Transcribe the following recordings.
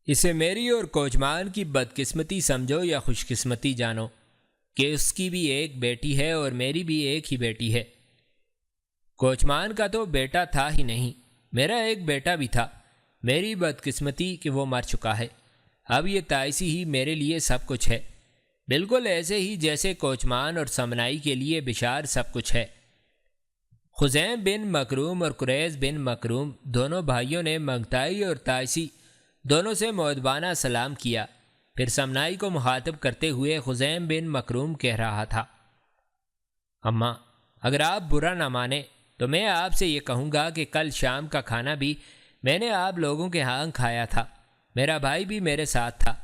اسے میری اور کوچمان کی بدقسمتی سمجھو یا خوش قسمتی جانو کہ اس کی بھی ایک بیٹی ہے اور میری بھی ایک ہی بیٹی ہے۔ کوچمان کا تو بیٹا تھا ہی نہیں، میرا ایک بیٹا بھی تھا۔ میری بدقسمتی کہ وہ مر چکا ہے۔ اب یہ تائسی ہی میرے لیے سب کچھ ہے، بالکل ایسے ہی جیسے کوچمان اور سمنائی کے لیے بشار سب کچھ ہے۔ خزیم بن مکروم اور قریظ بن مکروم دونوں بھائیوں نے منگتائی اور تائسی دونوں سے مؤدبانہ سلام کیا۔ پھر سمنائی کو مخاطب کرتے ہوئے خزیم بن مکروم کہہ رہا تھا، اماں اگر آپ برا نہ مانیں تو میں آپ سے یہ کہوں گا کہ کل شام کا کھانا بھی میں نے آپ لوگوں کے ہاں کھایا تھا، میرا بھائی بھی میرے ساتھ تھا۔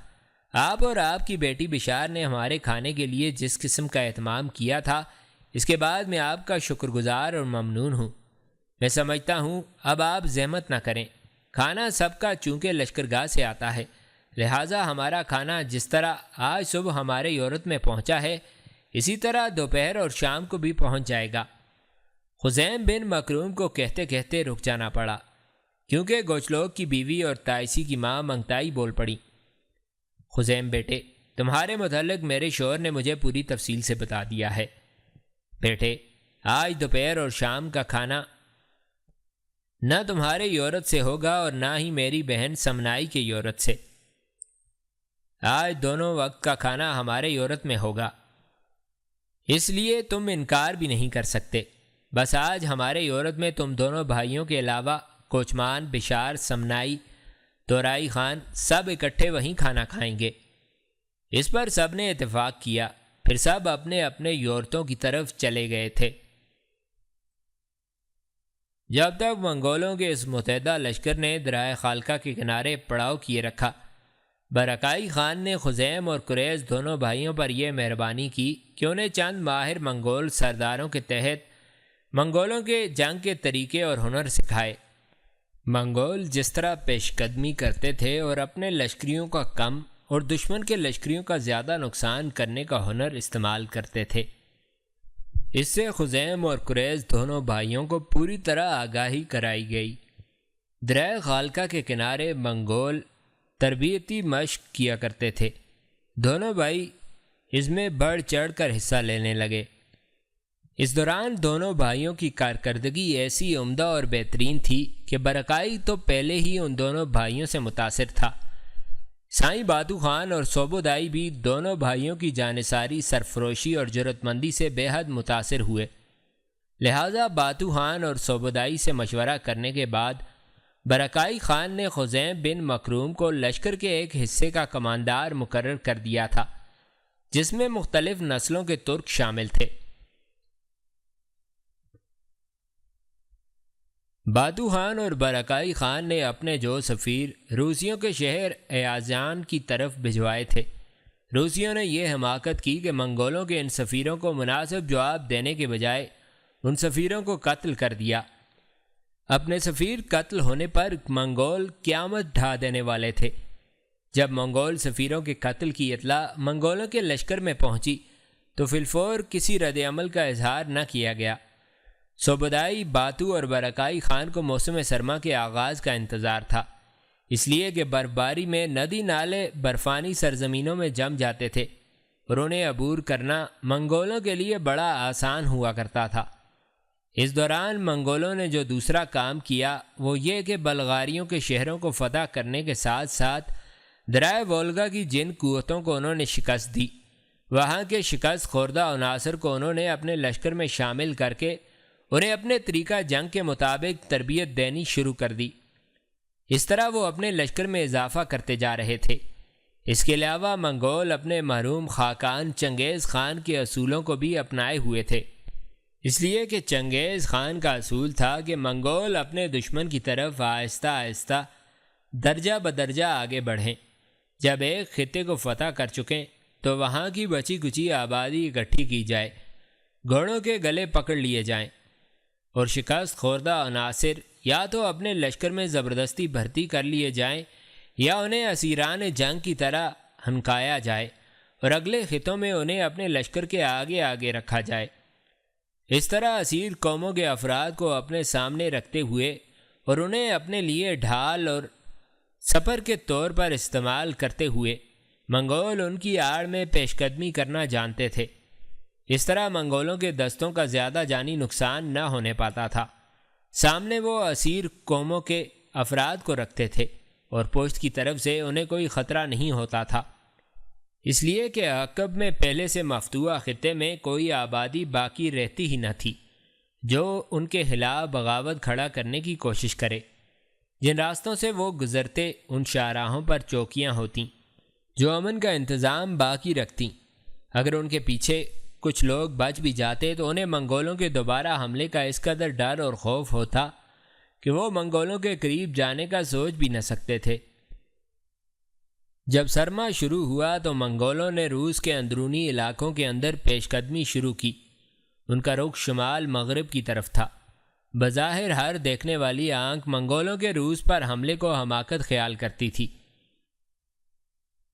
آپ اور آپ کی بیٹی بشار نے ہمارے کھانے کے لیے جس قسم کا اہتمام کیا تھا، اس کے بعد میں آپ کا شکر گزار اور ممنون ہوں۔ میں سمجھتا ہوں اب آپ زحمت نہ کریں، کھانا سب کا چونکہ لشکرگاہ سے آتا ہے، لہٰذا ہمارا کھانا جس طرح آج صبح ہمارے یورت میں پہنچا ہے اسی طرح دوپہر اور شام کو بھی پہنچ جائے گا۔ خزیم بن مکروم کو کہتے کہتے رک جانا پڑا، کیونکہ گوچلوک کی بیوی اور تائسی کی ماں منگتائی بول پڑی، خزیم بیٹے تمہارے متعلق میرے شوہر نے مجھے پوری تفصیل سے بتا دیا ہے۔ بیٹے آج دوپہر اور شام کا کھانا نہ تمہارے یورت سے ہوگا اور نہ ہی میری بہن سمنائی کے یورت سے، آج دونوں وقت کا کھانا ہمارے یورت میں ہوگا، اس لیے تم انکار بھی نہیں کر سکتے۔ بس آج ہمارے یورت میں تم دونوں بھائیوں کے علاوہ کوچمان، بشار، سمنائی، تورائی خان سب اکٹھے وہیں کھانا کھائیں گے۔ اس پر سب نے اتفاق کیا، پھر سب اپنے اپنے یورتوں کی طرف چلے گئے تھے۔ جب تک منگولوں کے اس متحدہ لشکر نے دریائے خالکہ کے کنارے پڑاؤ کیے رکھا، برکائی خان نے خزیم اور قریظ دونوں بھائیوں پر یہ مہربانی کی کہ انہیں چند ماہر منگول سرداروں کے تحت منگولوں کے جنگ کے طریقے اور ہنر سکھائے۔ منگول جس طرح پیش قدمی کرتے تھے اور اپنے لشکریوں کا کم اور دشمن کے لشکریوں کا زیادہ نقصان کرنے کا ہنر استعمال کرتے تھے، اس سے خزیم اور قریظ دونوں بھائیوں کو پوری طرح آگاہی کرائی گئی۔ دریائے خالکہ کے کنارے منگول تربیتی مشق کیا کرتے تھے، دونوں بھائی اس میں بڑھ چڑھ کر حصہ لینے لگے۔ اس دوران دونوں بھائیوں کی کارکردگی ایسی عمدہ اور بہترین تھی کہ برکائی تو پہلے ہی ان دونوں بھائیوں سے متاثر تھا۔ سائیں باتو خان اور صوبودائی بھی دونوں بھائیوں کی جانثاری، سرفروشی اور جرأت مندی سے بے حد متاثر ہوئے، لہٰذا باتو خان اور صوبودائی سے مشورہ کرنے کے بعد برکائی خان نے خزیم بن مکروم کو لشکر کے ایک حصے کا کماندار مقرر کر دیا تھا، جس میں مختلف نسلوں کے ترک شامل تھے۔ باتو خان اور برکائی خان نے اپنے جو سفیر روسیوں کے شہر ایازان کی طرف بھجوائے تھے، روسیوں نے یہ حماقت کی کہ منگولوں کے ان سفیروں کو مناسب جواب دینے کے بجائے ان سفیروں کو قتل کر دیا۔ اپنے سفیر قتل ہونے پر منگول قیامت ڈھا دینے والے تھے۔ جب منگول سفیروں کے قتل کی اطلاع منگولوں کے لشکر میں پہنچی تو فی الفور کسی رد عمل کا اظہار نہ کیا گیا۔ صوبودائی، باتو اور برکائی خان کو موسم سرما کے آغاز کا انتظار تھا، اس لیے کہ برفباری میں ندی نالے برفانی سرزمینوں میں جم جاتے تھے اور انہیں عبور کرنا منگولوں کے لیے بڑا آسان ہوا کرتا تھا۔ اس دوران منگولوں نے جو دوسرا کام کیا وہ یہ کہ بلغاریوں کے شہروں کو فتح کرنے کے ساتھ ساتھ دریائے وولگا کی جن قوتوں کو انہوں نے شکست دی، وہاں کے شکست خوردہ عناصر کو انہوں نے اپنے لشکر میں شامل کر کے انہیں اپنے طریقہ جنگ کے مطابق تربیت دینی شروع کر دی۔ اس طرح وہ اپنے لشکر میں اضافہ کرتے جا رہے تھے۔ اس کے علاوہ منگول اپنے محروم خاقان چنگیز خان کے اصولوں کو بھی اپنائے ہوئے تھے، اس لیے کہ چنگیز خان کا اصول تھا کہ منگول اپنے دشمن کی طرف آہستہ آہستہ درجہ بدرجہ آگے بڑھیں، جب ایک خطے کو فتح کر چکیں تو وہاں کی بچی کچی آبادی اکٹھی کی جائے، گھوڑوں کے گلے پکڑ لیے جائیں اور شکست خوردہ عناصر یا تو اپنے لشکر میں زبردستی بھرتی کر لیے جائیں یا انہیں اسیران جنگ کی طرح ہنکایا جائے اور اگلے خطوں میں انہیں اپنے لشکر کے آگے آگے رکھا جائے۔ اس طرح اسیر قوموں کے افراد کو اپنے سامنے رکھتے ہوئے اور انہیں اپنے لیے ڈھال اور سفر کے طور پر استعمال کرتے ہوئے منگول ان کی آڑ میں پیش قدمی کرنا جانتے تھے۔ اس طرح منگولوں کے دستوں کا زیادہ جانی نقصان نہ ہونے پاتا تھا۔ سامنے وہ اسیر قوموں کے افراد کو رکھتے تھے اور پشت کی طرف سے انہیں کوئی خطرہ نہیں ہوتا تھا، اس لیے کہ عقب میں پہلے سے مفتوحہ خطے میں کوئی آبادی باقی رہتی ہی نہ تھی جو ان کے خلاف بغاوت کھڑا کرنے کی کوشش کرے۔ جن راستوں سے وہ گزرتے ان شاہراہوں پر چوکیاں ہوتیں جو امن کا انتظام باقی رکھتیں۔ اگر ان کے پیچھے کچھ لوگ بچ بھی جاتے تو انہیں منگولوں کے دوبارہ حملے کا اس قدر ڈر اور خوف ہوتا کہ وہ منگولوں کے قریب جانے کا سوچ بھی نہ سکتے تھے۔ جب سرما شروع ہوا تو منگولوں نے روس کے اندرونی علاقوں کے اندر پیش قدمی شروع کی۔ ان کا رخ شمال مغرب کی طرف تھا۔ بظاہر ہر دیکھنے والی آنکھ منگولوں کے روس پر حملے کو حماقت خیال کرتی تھی۔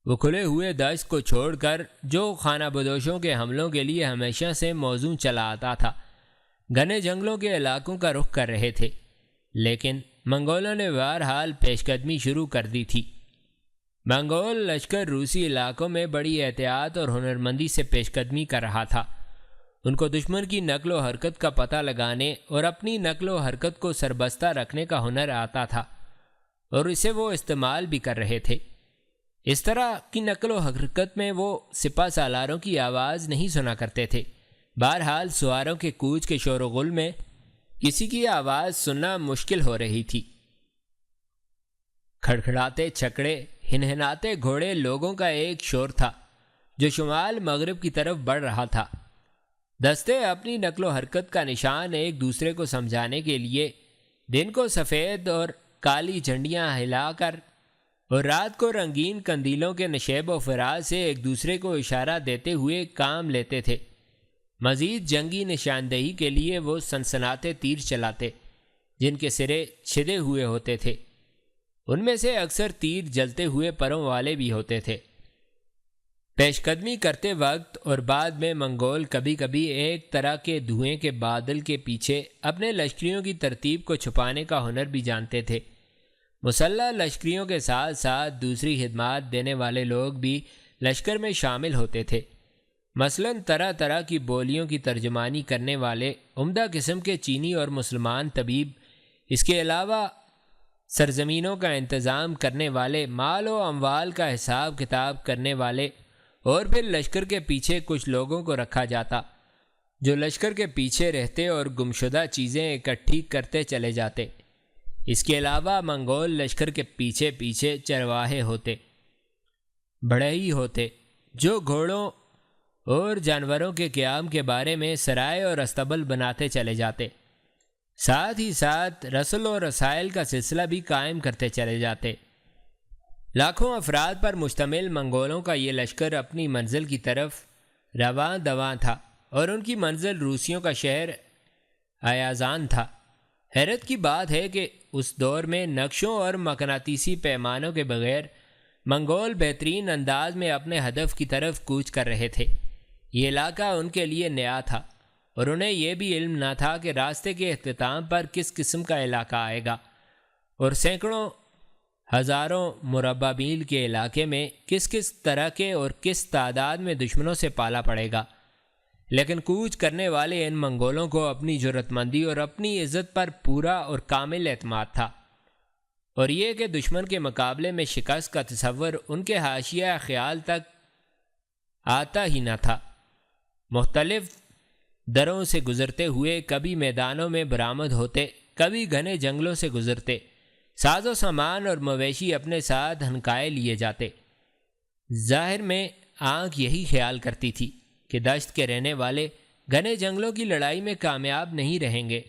وہ کھلے ہوئے دشت کو چھوڑ کر جو خانہ بدوشوں کے حملوں کے لیے ہمیشہ سے موزوں چلا آتا تھا، گھنے جنگلوں کے علاقوں کا رخ کر رہے تھے، لیکن منگولوں نے بہرحال پیش قدمی شروع کر دی تھی۔ منگول لشکر روسی علاقوں میں بڑی احتیاط اور ہنرمندی سے پیش قدمی کر رہا تھا۔ ان کو دشمن کی نقل و حرکت کا پتہ لگانے اور اپنی نقل و حرکت کو سربستہ رکھنے کا ہنر آتا تھا اور اسے وہ استعمال بھی کر رہے تھے۔ اس طرح کی نقل و حرکت میں وہ سپہ سالاروں کی آواز نہیں سنا کرتے تھے۔ بہرحال سواروں کے کوچ کے شور و غل میں کسی کی آواز سننا مشکل ہو رہی تھی۔ کھڑکھڑاتے چھکڑے، ہنہناتے گھوڑے لوگوں کا ایک شور تھا جو شمال مغرب کی طرف بڑھ رہا تھا۔ دستے اپنی نقل و حرکت کا نشان ایک دوسرے کو سمجھانے کے لیے دن کو سفید اور کالی جھنڈیاں ہلا کر اور رات کو رنگین قندیلوں کے نشیب و فراز سے ایک دوسرے کو اشارہ دیتے ہوئے کام لیتے تھے۔ مزید جنگی نشاندہی کے لیے وہ سنسناتے تیر چلاتے جن کے سرے چھدے ہوئے ہوتے تھے۔ ان میں سے اکثر تیر جلتے ہوئے پروں والے بھی ہوتے تھے۔ پیش قدمی کرتے وقت اور بعد میں منگول کبھی کبھی ایک طرح کے دھوئیں کے بادل کے پیچھے اپنے لشکریوں کی ترتیب کو چھپانے کا ہنر بھی جانتے تھے۔ مسلح لشکریوں کے ساتھ ساتھ دوسری خدمات دینے والے لوگ بھی لشکر میں شامل ہوتے تھے، مثلاً طرح طرح کی بولیوں کی ترجمانی کرنے والے عمدہ قسم کے چینی اور مسلمان طبیب، اس کے علاوہ سرزمینوں کا انتظام کرنے والے، مال و اموال کا حساب کتاب کرنے والے، اور پھر لشکر کے پیچھے کچھ لوگوں کو رکھا جاتا جو لشکر کے پیچھے رہتے اور گمشدہ چیزیں اکٹھی کرتے چلے جاتے۔ اس کے علاوہ منگول لشکر کے پیچھے پیچھے چرواہے ہوتے، بڑھئی ہوتے جو گھوڑوں اور جانوروں کے قیام کے بارے میں سرائے اور استبل بناتے چلے جاتے، ساتھ ہی ساتھ رسل و رسائل کا سلسلہ بھی قائم کرتے چلے جاتے۔ لاکھوں افراد پر مشتمل منگولوں کا یہ لشکر اپنی منزل کی طرف رواں دواں تھا اور ان کی منزل روسیوں کا شہر ایازان تھا۔ حیرت کی بات ہے کہ اس دور میں نقشوں اور مقناطیسی پیمانوں کے بغیر منگول بہترین انداز میں اپنے ہدف کی طرف کوچ کر رہے تھے۔ یہ علاقہ ان کے لیے نیا تھا اور انہیں یہ بھی علم نہ تھا کہ راستے کے اختتام پر کس قسم کا علاقہ آئے گا اور سینکڑوں ہزاروں مربع میل کے علاقے میں کس کس طرح کے اور کس تعداد میں دشمنوں سے پالا پڑے گا۔ لیکن کوچ کرنے والے ان منگولوں کو اپنی جرات مندی اور اپنی عزت پر پورا اور کامل اعتماد تھا، اور یہ کہ دشمن کے مقابلے میں شکست کا تصور ان کے حاشیہ خیال تک آتا ہی نہ تھا۔ مختلف دروں سے گزرتے ہوئے کبھی میدانوں میں برآمد ہوتے، کبھی گھنے جنگلوں سے گزرتے، ساز و سامان اور مویشی اپنے ساتھ ہنکائے لیے جاتے۔ ظاہر میں آنکھ یہی خیال کرتی تھی کہ دشت کے رہنے والے گھنے جنگلوں کی لڑائی میں کامیاب نہیں رہیں گے،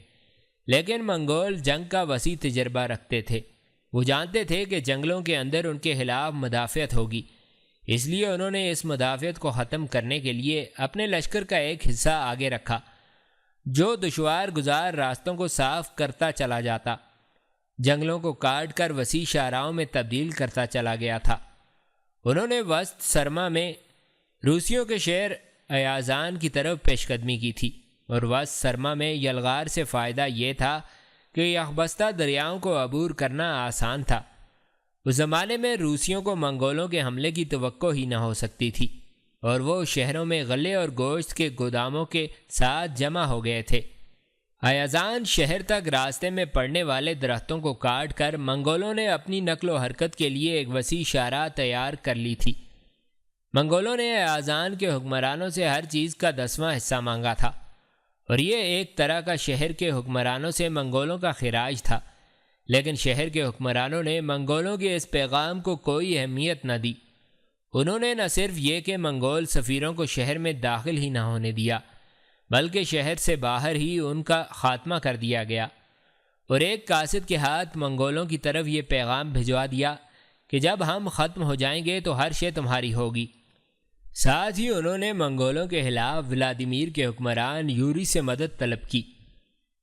لیکن منگول جنگ کا وسیع تجربہ رکھتے تھے۔ وہ جانتے تھے کہ جنگلوں کے اندر ان کے خلاف مدافعت ہوگی، اس لیے انہوں نے اس مدافعت کو ختم کرنے کے لیے اپنے لشکر کا ایک حصہ آگے رکھا جو دشوار گزار راستوں کو صاف کرتا چلا جاتا، جنگلوں کو کاٹ کر وسیع شاہراہوں میں تبدیل کرتا چلا گیا تھا۔ انہوں نے وسط سرما میں روسیوں کے شہر ایازان کی طرف پیش قدمی کی تھی، اور وسط سرما میں یلغار سے فائدہ یہ تھا کہ یخبستہ دریاؤں کو عبور کرنا آسان تھا۔ اس زمانے میں روسیوں کو منگولوں کے حملے کی توقع ہی نہ ہو سکتی تھی، اور وہ شہروں میں غلے اور گوشت کے گوداموں کے ساتھ جمع ہو گئے تھے۔ ایازان شہر تک راستے میں پڑنے والے درختوں کو کاٹ کر منگولوں نے اپنی نقل و حرکت کے لیے ایک وسیع شاہراہ تیار کر لی تھی۔ منگولوں نے ایازان کے حکمرانوں سے ہر چیز کا 10واں حصہ مانگا تھا، اور یہ ایک طرح کا شہر کے حکمرانوں سے منگولوں کا خراج تھا، لیکن شہر کے حکمرانوں نے منگولوں کے اس پیغام کو کوئی اہمیت نہ دی۔ انہوں نے نہ صرف یہ کہ منگول سفیروں کو شہر میں داخل ہی نہ ہونے دیا، بلکہ شہر سے باہر ہی ان کا خاتمہ کر دیا گیا، اور ایک قاصد کے ہاتھ منگولوں کی طرف یہ پیغام بھجوا دیا کہ جب ہم ختم ہو جائیں گے تو ہر شے تمہاری ہوگی۔ ساتھ ہی انہوں نے منگولوں کے خلاف ولادیمیر کے حکمران یوری سے مدد طلب کی۔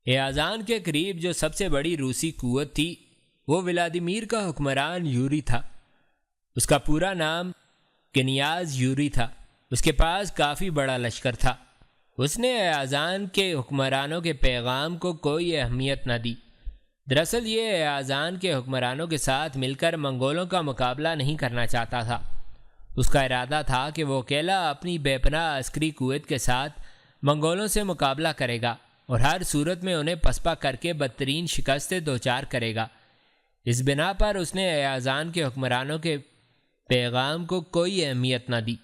ایازان کے قریب جو سب سے بڑی روسی قوت تھی وہ ولادیمیر کا حکمران یوری تھا۔ اس کا پورا نام کنیاز یوری تھا۔ اس کے پاس کافی بڑا لشکر تھا۔ اس نے ایازان کے حکمرانوں کے پیغام کو کوئی اہمیت نہ دی۔ دراصل یہ ایازان کے حکمرانوں کے ساتھ مل کر منگولوں کا مقابلہ نہیں کرنا چاہتا تھا۔ اس کا ارادہ تھا کہ وہ اکیلا اپنی بے پناہ عسکری قوت کے ساتھ منگولوں سے مقابلہ کرے گا اور ہر صورت میں انہیں پسپا کر کے بدترین شکست سے دوچار کرے گا۔ اس بنا پر اس نے ایازان کے حکمرانوں کے پیغام کو کوئی اہمیت نہ دی۔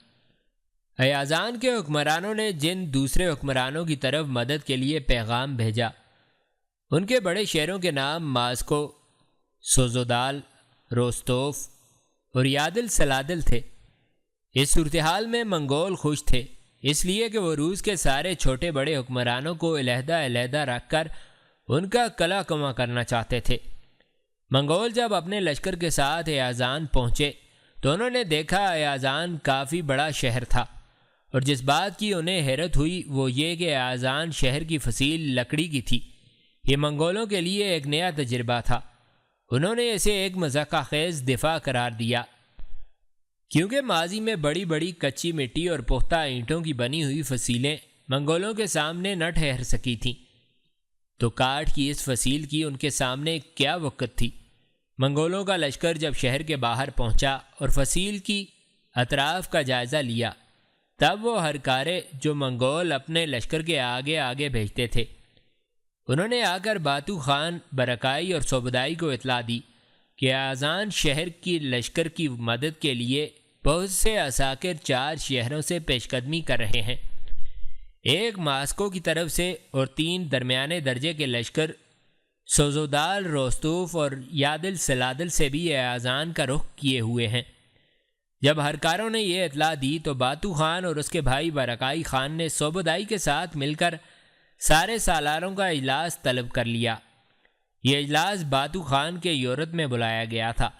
ایازان کے حکمرانوں نے جن دوسرے حکمرانوں کی طرف مدد کے لیے پیغام بھیجا، ان کے بڑے شہروں کے نام ماسکو، سوزودال، روستوف اور یادل سلادل تھے۔ اس صورتحال میں منگول خوش تھے، اس لیے کہ وہ روس کے سارے چھوٹے بڑے حکمرانوں کو علیحدہ علیحدہ رکھ کر ان کا قلع کما کرنا چاہتے تھے۔ منگول جب اپنے لشکر کے ساتھ ایازان پہنچے تو انہوں نے دیکھا ایازان کافی بڑا شہر تھا، اور جس بات کی انہیں حیرت ہوئی وہ یہ کہ ایازان شہر کی فصیل لکڑی کی تھی۔ یہ منگولوں کے لیے ایک نیا تجربہ تھا۔ انہوں نے اسے ایک مضحکہ خیز دفاع قرار دیا، کیونکہ ماضی میں بڑی بڑی کچی مٹی اور پختہ اینٹوں کی بنی ہوئی فصیلیں منگولوں کے سامنے نہ ٹھہر سکی تھیں، تو کاٹ کی اس فصیل کی ان کے سامنے کیا وقت تھی۔ منگولوں کا لشکر جب شہر کے باہر پہنچا اور فصیل کی اطراف کا جائزہ لیا، تب وہ ہرکارے جو منگول اپنے لشکر کے آگے آگے بھیجتے تھے، انہوں نے آ کر باتو خان برکائی اور صوبدائی کو اطلاع دی کہ ایازان شہر کی لشکر کی مدد کے لیے بہت سے عساکر 4 شہروں سے پیش قدمی کر رہے ہیں۔ ایک ماسکو کی طرف سے اور 3 درمیانے درجے کے لشکر سوزودال، روستوف اور یادل سلادل سے بھی ایازان کا رخ کیے ہوئے ہیں۔ جب ہرکاروں نے یہ اطلاع دی تو باتو خان اور اس کے بھائی برکائی خان نے صوبدائی کے ساتھ مل کر سارے سالاروں کا اجلاس طلب کر لیا۔ یہ اجلاس باتو خان کے یورت میں بلایا گیا تھا۔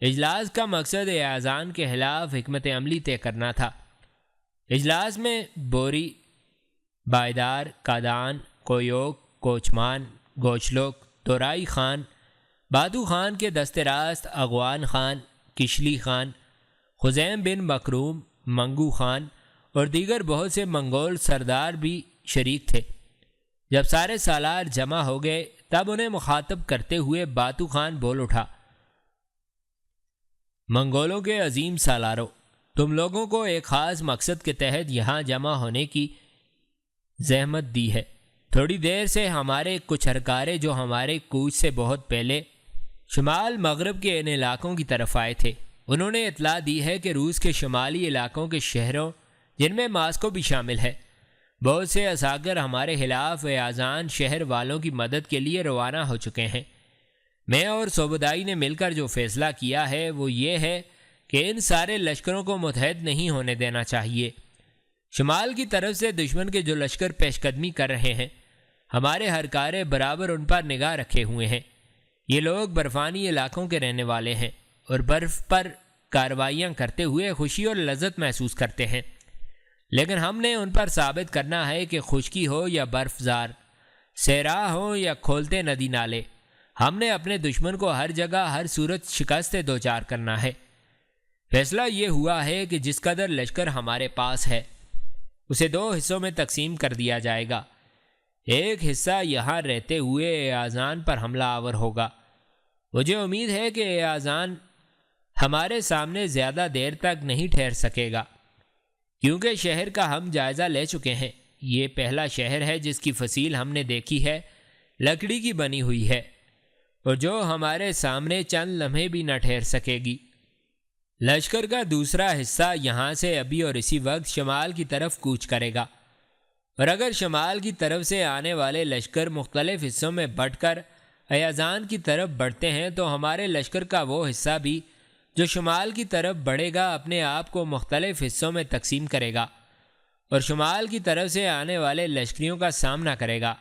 اجلاس کا مقصد ایازان کے خلاف حکمت عملی طے کرنا تھا۔ اجلاس میں بوری، بائیدار، کادان، کویوک، کوچمان، گوچلوک، تورائی خان، باتو خان کے دست راست اغوان خان، کشلی خان، خزیم بن مکروم، منگو خان اور دیگر بہت سے منگول سردار بھی شریک تھے۔ جب سارے سالار جمع ہو گئے تب انہیں مخاطب کرتے ہوئے باتو خان بول اٹھا، منگولوں کے عظیم سالاروں، تم لوگوں کو ایک خاص مقصد کے تحت یہاں جمع ہونے کی زحمت دی ہے۔ تھوڑی دیر سے ہمارے کچھ ہرکارے جو ہمارے کوچ سے بہت پہلے شمال مغرب کے ان علاقوں کی طرف آئے تھے، انہوں نے اطلاع دی ہے کہ روس کے شمالی علاقوں کے شہروں، جن میں ماسکو بھی شامل ہے، بہت سے عساکر ہمارے خلاف ایازان شہر والوں کی مدد کے لیے روانہ ہو چکے ہیں۔ میں اور صوبدائی نے مل کر جو فیصلہ کیا ہے وہ یہ ہے کہ ان سارے لشکروں کو متحد نہیں ہونے دینا چاہیے۔ شمال کی طرف سے دشمن کے جو لشکر پیش قدمی کر رہے ہیں، ہمارے ہرکارے برابر ان پر نگاہ رکھے ہوئے ہیں۔ یہ لوگ برفانی علاقوں کے رہنے والے ہیں اور برف پر کارروائیاں کرتے ہوئے خوشی اور لذت محسوس کرتے ہیں، لیکن ہم نے ان پر ثابت کرنا ہے کہ خشکی ہو یا برف زار، صحرا ہو یا کھولتے ندی نالے، ہم نے اپنے دشمن کو ہر جگہ ہر صورت شکست سے دوچار کرنا ہے۔ فیصلہ یہ ہوا ہے کہ جس قدر لشکر ہمارے پاس ہے اسے 2 حصوں میں تقسیم کر دیا جائے گا۔ ایک حصہ یہاں رہتے ہوئے ایازان پر حملہ آور ہوگا۔ مجھے امید ہے کہ ایازان ہمارے سامنے زیادہ دیر تک نہیں ٹھہر سکے گا، کیونکہ شہر کا ہم جائزہ لے چکے ہیں۔ یہ پہلا شہر ہے جس کی فصیل ہم نے دیکھی ہے، لکڑی کی بنی ہوئی ہے، اور جو ہمارے سامنے چند لمحے بھی نہ ٹھہر سکے گی۔ لشکر کا دوسرا حصہ یہاں سے ابھی اور اسی وقت شمال کی طرف کوچ کرے گا، اور اگر شمال کی طرف سے آنے والے لشکر مختلف حصوں میں بٹ کر ایازان کی طرف بڑھتے ہیں تو ہمارے لشکر کا وہ حصہ بھی جو شمال کی طرف بڑھے گا اپنے آپ کو مختلف حصوں میں تقسیم کرے گا اور شمال کی طرف سے آنے والے لشکریوں کا سامنا کرے گا۔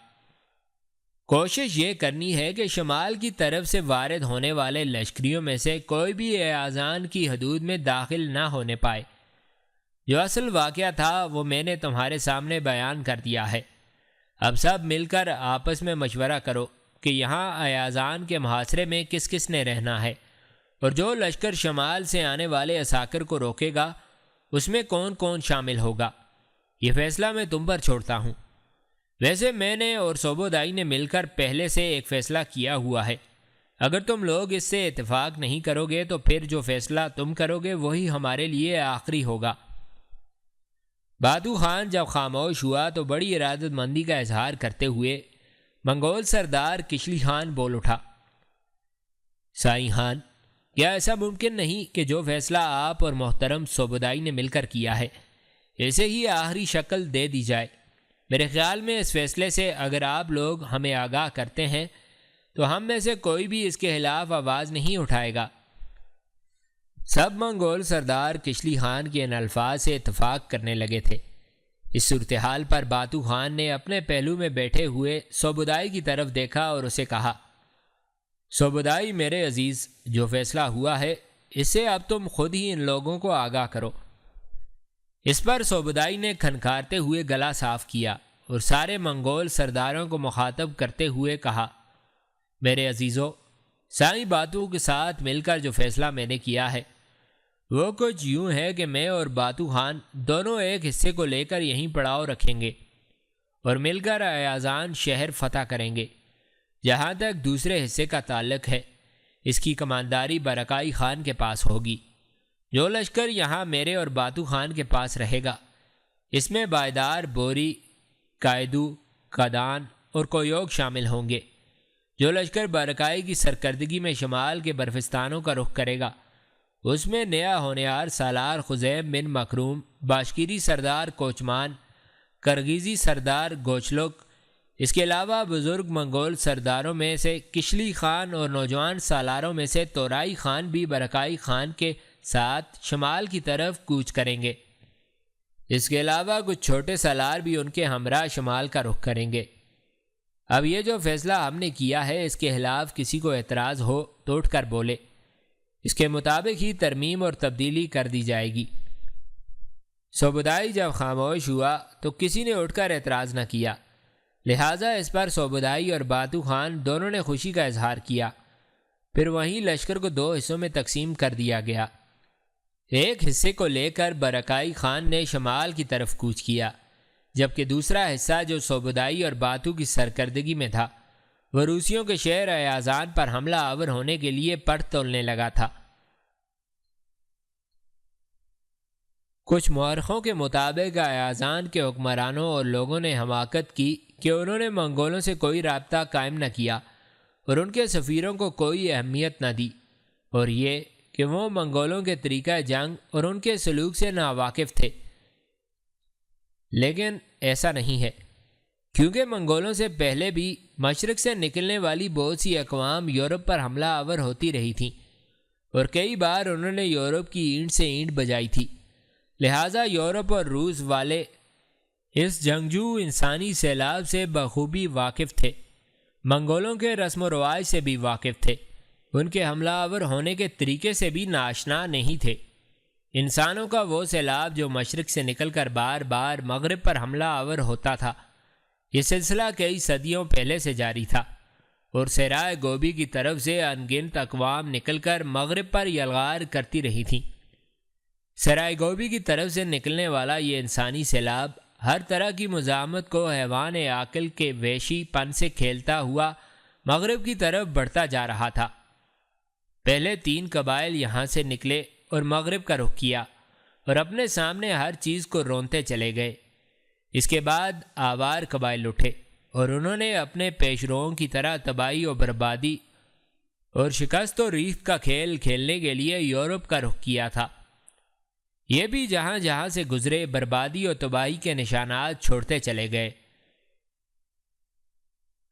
کوشش یہ کرنی ہے کہ شمال کی طرف سے وارد ہونے والے لشکریوں میں سے کوئی بھی ایازان کی حدود میں داخل نہ ہونے پائے۔ جو اصل واقعہ تھا وہ میں نے تمہارے سامنے بیان کر دیا ہے۔ اب سب مل کر آپس میں مشورہ کرو کہ یہاں ایازان کے محاصرے میں کس کس نے رہنا ہے، اور جو لشکر شمال سے آنے والے عساکر کو روکے گا اس میں کون کون شامل ہوگا۔ یہ فیصلہ میں تم پر چھوڑتا ہوں۔ ویسے میں نے اور صوبودائی نے مل کر پہلے سے ایک فیصلہ کیا ہوا ہے۔ اگر تم لوگ اس سے اتفاق نہیں کرو گے تو پھر جو فیصلہ تم کرو گے وہی ہمارے لیے آخری ہوگا۔ باتو خان جب خاموش ہوا تو بڑی ارادت مندی کا اظہار کرتے ہوئے منگول سردار کشلی خان بول اٹھا، سائیں خان، کیا ایسا ممکن نہیں کہ جو فیصلہ آپ اور محترم صوبودائی نے مل کر کیا ہے اسے ہی آخری شکل دے دی جائے؟ میرے خیال میں اس فیصلے سے اگر آپ لوگ ہمیں آگاہ کرتے ہیں تو ہم میں سے کوئی بھی اس کے خلاف آواز نہیں اٹھائے گا۔ سب منگول سردار کشلی خان کے ان الفاظ سے اتفاق کرنے لگے تھے۔ اس صورتحال پر باتو خان نے اپنے پہلو میں بیٹھے ہوئے صوبودائی کی طرف دیکھا اور اسے کہا، صوبودائی میرے عزیز، جو فیصلہ ہوا ہے اس سے اب تم خود ہی ان لوگوں کو آگاہ کرو۔ اس پر صوبودائی نے کھنکھارتے ہوئے گلا صاف کیا اور سارے منگول سرداروں کو مخاطب کرتے ہوئے کہا، میرے عزیزو، سائیں باتو کے ساتھ مل کر جو فیصلہ میں نے کیا ہے وہ کچھ یوں ہے کہ میں اور باتو خان دونوں ایک حصے کو لے کر یہیں پڑاؤ رکھیں گے اور مل کر ایازان شہر فتح کریں گے۔ جہاں تک دوسرے حصے کا تعلق ہے اس کی کمانداری برکائی خان کے پاس ہوگی۔ جو لشکر یہاں میرے اور باتو خان کے پاس رہے گا اس میں بائیدار، بوری، قائدو، قدان اور کویوگ شامل ہوں گے۔ جو لشکر برکائی کی سرکردگی میں شمال کے برفستانوں کا رخ کرے گا اس میں نیا ہونیار سالار خزیم بن مکروم، باشکیری سردار کوچمان، کرغیزی سردار گوچلک، اس کے علاوہ بزرگ منگول سرداروں میں سے کشلی خان اور نوجوان سالاروں میں سے تورائی خان بھی برکائی خان کے ساتھ شمال کی طرف کوچ کریں گے۔ اس کے علاوہ کچھ چھوٹے سالار بھی ان کے ہمراہ شمال کا رخ کریں گے۔ اب یہ جو فیصلہ ہم نے کیا ہے اس کے خلاف کسی کو اعتراض ہو تو اٹھ کر بولے، اس کے مطابق ہی ترمیم اور تبدیلی کر دی جائے گی۔ صوبودائی جب خاموش ہوا تو کسی نے اٹھ کر اعتراض نہ کیا، لہٰذا اس پر صوبودائی اور باتو خان دونوں نے خوشی کا اظہار کیا۔ پھر وہیں لشکر کو دو حصوں میں تقسیم کر دیا گیا۔ ایک حصے کو لے کر برکائی خان نے شمال کی طرف کوچ کیا، جبکہ دوسرا حصہ جو صوبودائی اور باتو کی سرکردگی میں تھا وہ روسیوں کے شہر ایازان پر حملہ آور ہونے کے لیے پٹ تولنے لگا تھا۔ کچھ مورخوں کے مطابق ایازان کے حکمرانوں اور لوگوں نے حماقت کی کہ انہوں نے منگولوں سے کوئی رابطہ قائم نہ کیا اور ان کے سفیروں کو کوئی اہمیت نہ دی، اور یہ کہ وہ منگولوں کے طریقہ جنگ اور ان کے سلوک سے ناواقف تھے۔ لیکن ایسا نہیں ہے، کیونکہ منگولوں سے پہلے بھی مشرق سے نکلنے والی بہت سی اقوام یورپ پر حملہ آور ہوتی رہی تھیں اور کئی بار انہوں نے یورپ کی اینٹ سے اینٹ بجائی تھی۔ لہٰذا یورپ اور روس والے اس جنگجو انسانی سیلاب سے بخوبی واقف تھے، منگولوں کے رسم و رواج سے بھی واقف تھے، ان کے حملہ آور ہونے کے طریقے سے بھی ناشنا نہیں تھے۔ انسانوں کا وہ سیلاب جو مشرق سے نکل کر بار بار مغرب پر حملہ آور ہوتا تھا، یہ سلسلہ کئی صدیوں پہلے سے جاری تھا، اور سرائے گوبی کی طرف سے ان گنت اقوام نکل کر مغرب پر یلغار کرتی رہی تھیں۔ سرائے گوبی کی طرف سے نکلنے والا یہ انسانی سیلاب ہر طرح کی مزاحمت کو حیوان عاقل کے وحشی پن سے کھیلتا ہوا مغرب کی طرف بڑھتا جا رہا تھا۔ پہلے 3 قبائل یہاں سے نکلے اور مغرب کا رخ کیا اور اپنے سامنے ہر چیز کو رونتے چلے گئے۔ اس کے بعد آوار قبائل اٹھے اور انہوں نے اپنے پیشروؤں کی طرح تباہی و بربادی اور شکست و ریت کا کھیل کھیلنے کے لیے یورپ کا رخ کیا تھا۔ یہ بھی جہاں جہاں سے گزرے بربادی اور تباہی کے نشانات چھوڑتے چلے گئے۔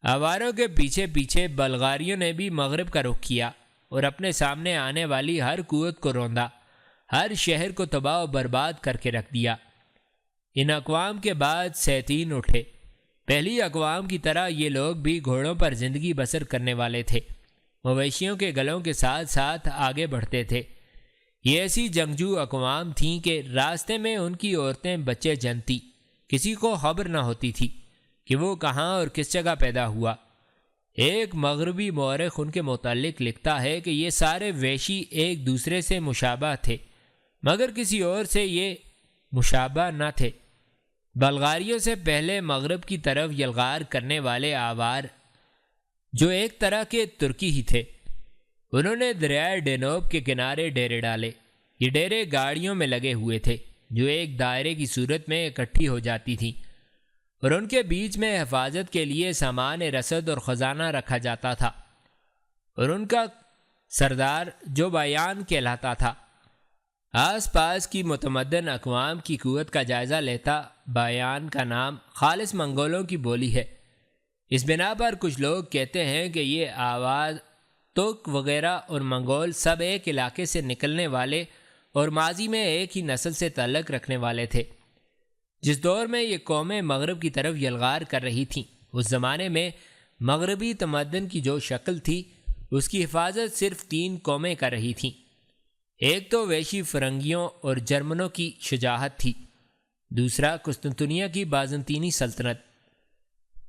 آواروں کے پیچھے پیچھے بلغاریوں نے بھی مغرب کا رخ کیا اور اپنے سامنے آنے والی ہر قوت کو روندا، ہر شہر کو تباہ و برباد کر کے رکھ دیا۔ ان اقوام کے بعد سیتین اٹھے۔ پہلی اقوام کی طرح یہ لوگ بھی گھوڑوں پر زندگی بسر کرنے والے تھے، مویشیوں کے گلوں کے ساتھ ساتھ آگے بڑھتے تھے۔ یہ ایسی جنگجو اقوام تھیں کہ راستے میں ان کی عورتیں بچے جنتی، کسی کو خبر نہ ہوتی تھی کہ وہ کہاں اور کس جگہ پیدا ہوا۔ ایک مغربی مورخ ان کے متعلق لکھتا ہے کہ یہ سارے ویشی ایک دوسرے سے مشابہ تھے، مگر کسی اور سے یہ مشابہ نہ تھے۔ بلغاریوں سے پہلے مغرب کی طرف یلغار کرنے والے آوار، جو ایک طرح کے ترکی ہی تھے، انہوں نے دریائے ڈینوب کے کنارے ڈیرے ڈالے۔ یہ ڈیرے گاڑیوں میں لگے ہوئے تھے جو ایک دائرے کی صورت میں اکٹھی ہو جاتی تھیں، اور ان کے بیچ میں حفاظت کے لیے سامان رسد اور خزانہ رکھا جاتا تھا، اور ان کا سردار جو بایان کہلاتا تھا۔ آس پاس کی متمدن اقوام کی قوت کا جائزہ لیتا بایان کا نام خالص منگولوں کی بولی ہے۔ اس بنا پر کچھ لوگ کہتے ہیں کہ یہ آواز ترک وغیرہ اور منگول سب ایک علاقے سے نکلنے والے اور ماضی میں ایک ہی نسل سے تعلق رکھنے والے تھے۔ جس دور میں یہ قومیں مغرب کی طرف یلغار کر رہی تھیں، اس زمانے میں مغربی تمدن کی جو شکل تھی اس کی حفاظت صرف 3 قومیں کر رہی تھیں۔ ایک تو ویشی فرنگیوں اور جرمنوں کی شجاعت تھی، دوسرا قسطنطنیہ کی بازنطینی سلطنت۔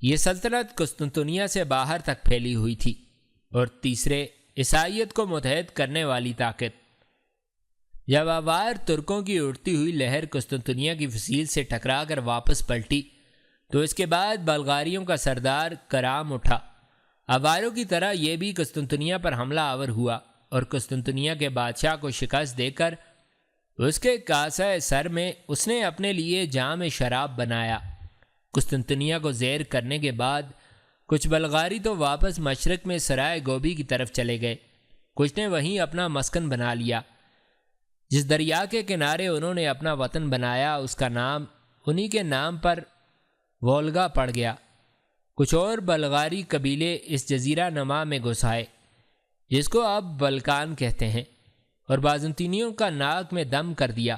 یہ سلطنت قسطنطنیہ سے باہر تک پھیلی ہوئی تھی، اور تیسرے عیسائیت کو متحد کرنے والی طاقت۔ جب آوار ترکوں کی اڑتی ہوئی لہر قسطنطنیہ کی فصیل سے ٹکرا کر واپس پلٹی تو اس کے بعد بلغاریوں کا سردار کرام اٹھا۔ آواروں کی طرح یہ بھی قسطنطنیہ پر حملہ آور ہوا اور قسطنطنیہ کے بادشاہ کو شکست دے کر اس کے کاسہ سر میں اس نے اپنے لیے جام شراب بنایا۔ قسطنطنیہ کو زیر کرنے کے بعد کچھ بلغاری تو واپس مشرق میں سرائے گوبی کی طرف چلے گئے، کچھ نے وہیں اپنا مسکن بنا لیا۔ جس دریا کے کنارے انہوں نے اپنا وطن بنایا اس کا نام انہی کے نام پر وولگا پڑ گیا۔ کچھ اور بلغاری قبیلے اس جزیرہ نما میں گھس آئے جس کو اب بلکان کہتے ہیں، اور بازنطینیوں کا ناک میں دم کر دیا،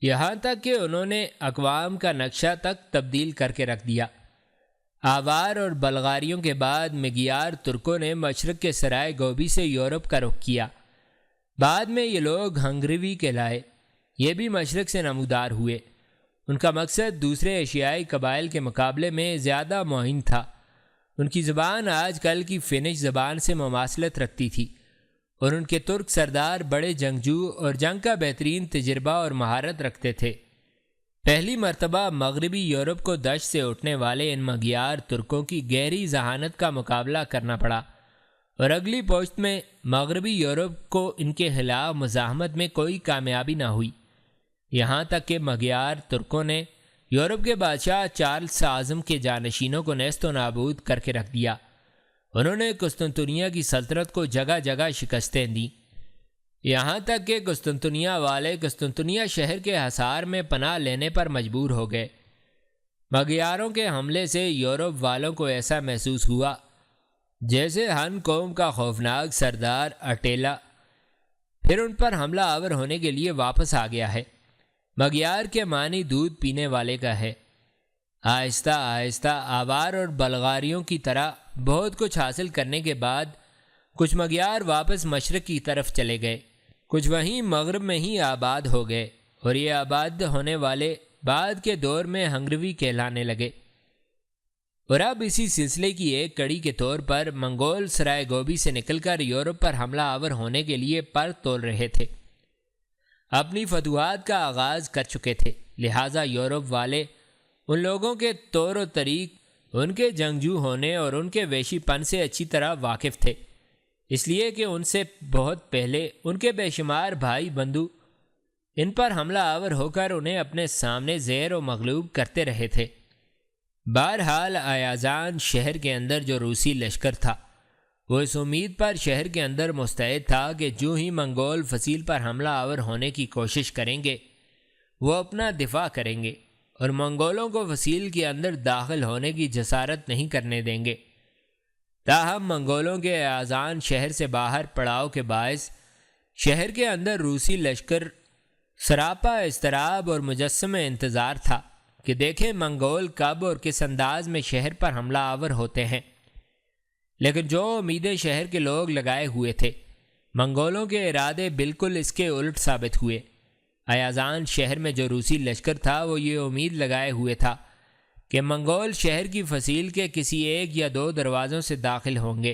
یہاں تک کہ انہوں نے اقوام کا نقشہ تک تبدیل کر کے رکھ دیا۔ آوار اور بلغاریوں کے بعد مگیار ترکوں نے مشرق کے سرائے گوبی سے یورپ کا رخ کیا۔ بعد میں یہ لوگ ہنگریوی کہلائے، یہ بھی مشرق سے نمودار ہوئے۔ ان کا مقصد دوسرے ایشیائی قبائل کے مقابلے میں زیادہ معین تھا۔ ان کی زبان آج کل کی فینش زبان سے مماثلت رکھتی تھی، اور ان کے ترک سردار بڑے جنگجو اور جنگ کا بہترین تجربہ اور مہارت رکھتے تھے۔ پہلی مرتبہ مغربی یورپ کو دشت سے اٹھنے والے ان مغیار ترکوں کی گہری ذہانت کا مقابلہ کرنا پڑا، اور اگلی پوشت میں مغربی یورپ کو ان کے خلاف مزاحمت میں کوئی کامیابی نہ ہوئی، یہاں تک کہ مغیار ترکوں نے یورپ کے بادشاہ چارلس اعظم کے جانشینوں کو نیست و نابود کر کے رکھ دیا۔ انہوں نے قسطنطنیہ کی سلطنت کو جگہ جگہ شکستیں دیں، یہاں تک کہ قسطنطنیہ والے قسطنطنیہ شہر کے حصار میں پناہ لینے پر مجبور ہو گئے۔ مغیاروں کے حملے سے یورپ والوں کو ایسا محسوس ہوا جیسے ہن قوم کا خوفناک سردار اٹیلا پھر ان پر حملہ آور ہونے کے لیے واپس آ گیا ہے۔ مغیار کے معنی دودھ پینے والے کا ہے۔ آہستہ آہستہ آوار اور بلغاریوں کی طرح بہت کچھ حاصل کرنے کے بعد کچھ مغیار واپس مشرق کی طرف چلے گئے، کچھ وہیں مغرب میں ہی آباد ہو گئے، اور یہ آباد ہونے والے بعد کے دور میں ہنگریوی کہلانے لگے۔ اور اب اسی سلسلے کی ایک کڑی کے طور پر منگول سرائے گوبی سے نکل کر یورپ پر حملہ آور ہونے کے لیے پر تول رہے تھے، اپنی فتوحات کا آغاز کر چکے تھے، لہٰذا یورپ والے ان لوگوں کے طور و طریق، ان کے جنگجو ہونے اور ان کے ویشی پن سے اچھی طرح واقف تھے۔ اس لیے کہ ان سے بہت پہلے ان کے بے شمار بھائی بندو ان پر حملہ آور ہو کر انہیں اپنے سامنے زیر و مغلوب کرتے رہے تھے۔ بہرحال ایازان شہر کے اندر جو روسی لشکر تھا وہ اس امید پر شہر کے اندر مستعد تھا کہ جو ہی منگول فصیل پر حملہ آور ہونے کی کوشش کریں گے وہ اپنا دفاع کریں گے اور منگولوں کو فصیل کے اندر داخل ہونے کی جسارت نہیں کرنے دیں گے۔ تاہم منگولوں کے ایازان شہر سے باہر پڑاؤ کے باعث شہر کے اندر روسی لشکر سراپا اضطراب اور مجسم انتظار تھا کہ دیکھیں منگول کب اور کس انداز میں شہر پر حملہ آور ہوتے ہیں۔ لیکن جو امیدیں شہر کے لوگ لگائے ہوئے تھے منگولوں کے ارادے بالکل اس کے الٹ ثابت ہوئے۔ ایازان شہر میں جو روسی لشکر تھا وہ یہ امید لگائے ہوئے تھا کہ منگول شہر کی فصیل کے کسی ایک یا دو دروازوں سے داخل ہوں گے،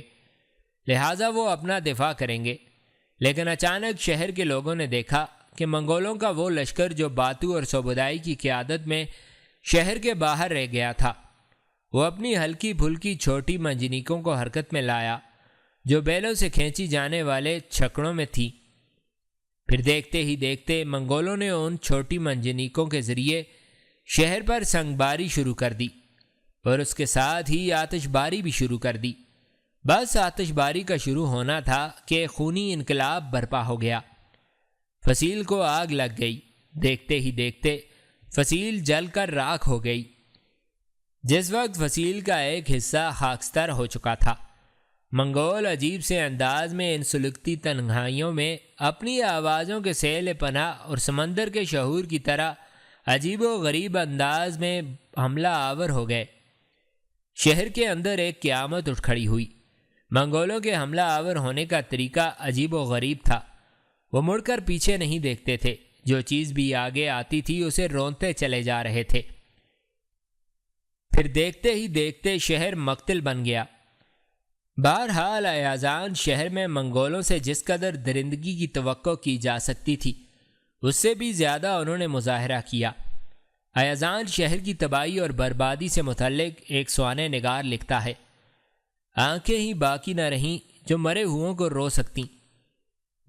لہٰذا وہ اپنا دفاع کریں گے۔ لیکن اچانک شہر کے لوگوں نے دیکھا کہ منگولوں کا وہ لشکر جو باتو اور سوبودائی کی قیادت میں شہر کے باہر رہ گیا تھا وہ اپنی ہلکی پھلکی چھوٹی منجنیکوں کو حرکت میں لایا جو بیلوں سے کھینچی جانے والے چھکڑوں میں تھی۔ پھر دیکھتے ہی دیکھتے منگولوں نے ان چھوٹی منجنیکوں کے ذریعے شہر پر سنگ باری شروع کر دی اور اس کے ساتھ ہی آتش باری بھی شروع کر دی۔ بس آتش باری کا شروع ہونا تھا کہ خونی انقلاب برپا ہو گیا۔ فصیل کو آگ لگ گئی۔ دیکھتے ہی دیکھتے فصیل جل کر راکھ ہو گئی۔ جس وقت فصیل کا ایک حصہ خاکستر ہو چکا تھا منگول عجیب سے انداز میں ان سلگتی تنہائیوں میں اپنی آوازوں کے سیل پناہ اور سمندر کے شہور کی طرح عجیب و غریب انداز میں حملہ آور ہو گئے۔ شہر کے اندر ایک قیامت اٹھ کھڑی ہوئی۔ منگولوں کے حملہ آور ہونے کا طریقہ عجیب و غریب تھا۔ وہ مڑ کر پیچھے نہیں دیکھتے تھے، جو چیز بھی آگے آتی تھی اسے رونتے چلے جا رہے تھے۔ پھر دیکھتے ہی دیکھتے شہر مقتل بن گیا۔ بہرحال ایازان شہر میں منگولوں سے جس قدر درندگی کی توقع کی جا سکتی تھی اس سے بھی زیادہ انہوں نے مظاہرہ کیا۔ ایازان شہر کی تباہی اور بربادی سے متعلق ایک سوانح نگار لکھتا ہے، آنکھیں ہی باقی نہ رہیں جو مرے ہوئوں کو رو سکتیں۔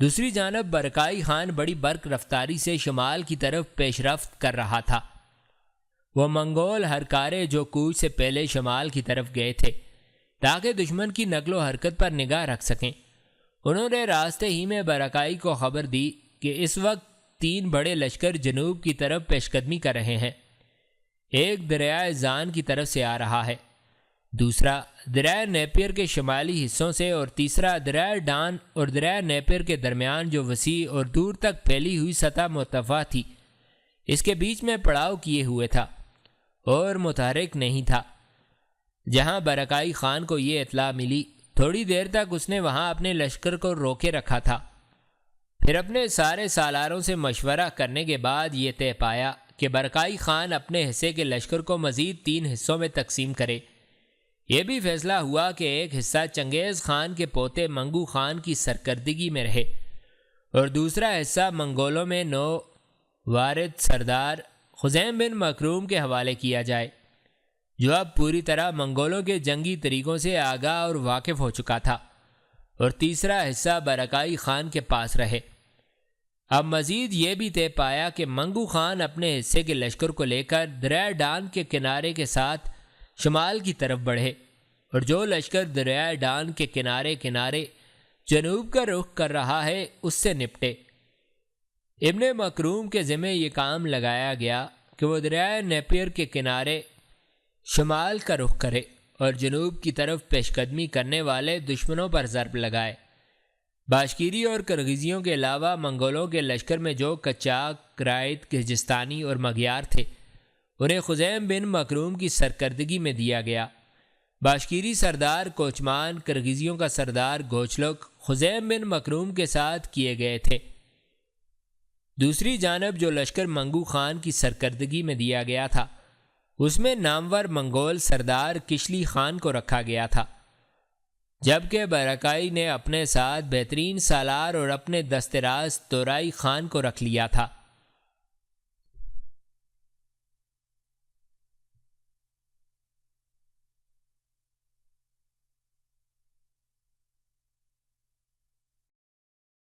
دوسری جانب برکائی خان بڑی برق رفتاری سے شمال کی طرف پیش رفت کر رہا تھا۔ وہ منگول ہرکارے جو کوچ سے پہلے شمال کی طرف گئے تھے تاکہ دشمن کی نقل و حرکت پر نگاہ رکھ سکیں، انہوں نے راستے ہی میں برکائی کو خبر دی کہ اس وقت 3 بڑے لشکر جنوب کی طرف پیش قدمی کر رہے ہیں۔ ایک دریائے زان کی طرف سے آ رہا ہے، دوسرا دریائے نیپیر کے شمالی حصوں سے، اور تیسرا دریائے ڈان اور دریائے نیپیر کے درمیان جو وسیع اور دور تک پھیلی ہوئی سطح مرتفع تھی اس کے بیچ میں پڑاؤ کیے ہوئے تھا اور متحرک نہیں تھا۔ جہاں برکائی خان کو یہ اطلاع ملی تھوڑی دیر تک اس نے وہاں اپنے لشکر کو روکے رکھا تھا۔ پھر اپنے سارے سالاروں سے مشورہ کرنے کے بعد یہ طے پایا کہ برکائی خان اپنے حصے کے لشکر کو مزید 3 حصوں میں تقسیم کرے۔ یہ بھی فیصلہ ہوا کہ ایک حصہ چنگیز خان کے پوتے منگو خان کی سرکردگی میں رہے اور دوسرا حصہ منگولوں میں نو وارد سردار خزیم بن مکروم کے حوالے کیا جائے، جو اب پوری طرح منگولوں کے جنگی طریقوں سے آگاہ اور واقف ہو چکا تھا، اور تیسرا حصہ برکائی خان کے پاس رہے۔ اب مزید یہ بھی طے پایا کہ منگو خان اپنے حصے کے لشکر کو لے کر دریائے ڈان کے کنارے کے ساتھ شمال کی طرف بڑھے، اور جو لشکر دریائے ڈان کے کنارے کنارے جنوب کا رخ کر رہا ہے اس سے نپٹے۔ ابن مکروم کے ذمہ یہ کام لگایا گیا کہ وہ دریائے نیپیر کے کنارے شمال کا رخ کرے اور جنوب کی طرف پیش قدمی کرنے والے دشمنوں پر ضرب لگائے۔ باشکیری اور کرغیزیوں کے علاوہ منگولوں کے لشکر میں جو کچاک، کرائت، گرجستانی اور مغیار تھے انہیں خزیم بن مکروم کی سرکردگی میں دیا گیا۔ باشکیری سردار کوچمان کرغیزیوں کا سردار گوچلک خزیم بن مکروم کے ساتھ کیے گئے تھے۔ دوسری جانب جو لشکر منگو خان کی سرکردگی میں دیا گیا تھا اس میں نامور منگول سردار کشلی خان کو رکھا گیا تھا، جبکہ برکائی نے اپنے ساتھ بہترین سالار اور اپنے دستراز تورائی خان کو رکھ لیا تھا۔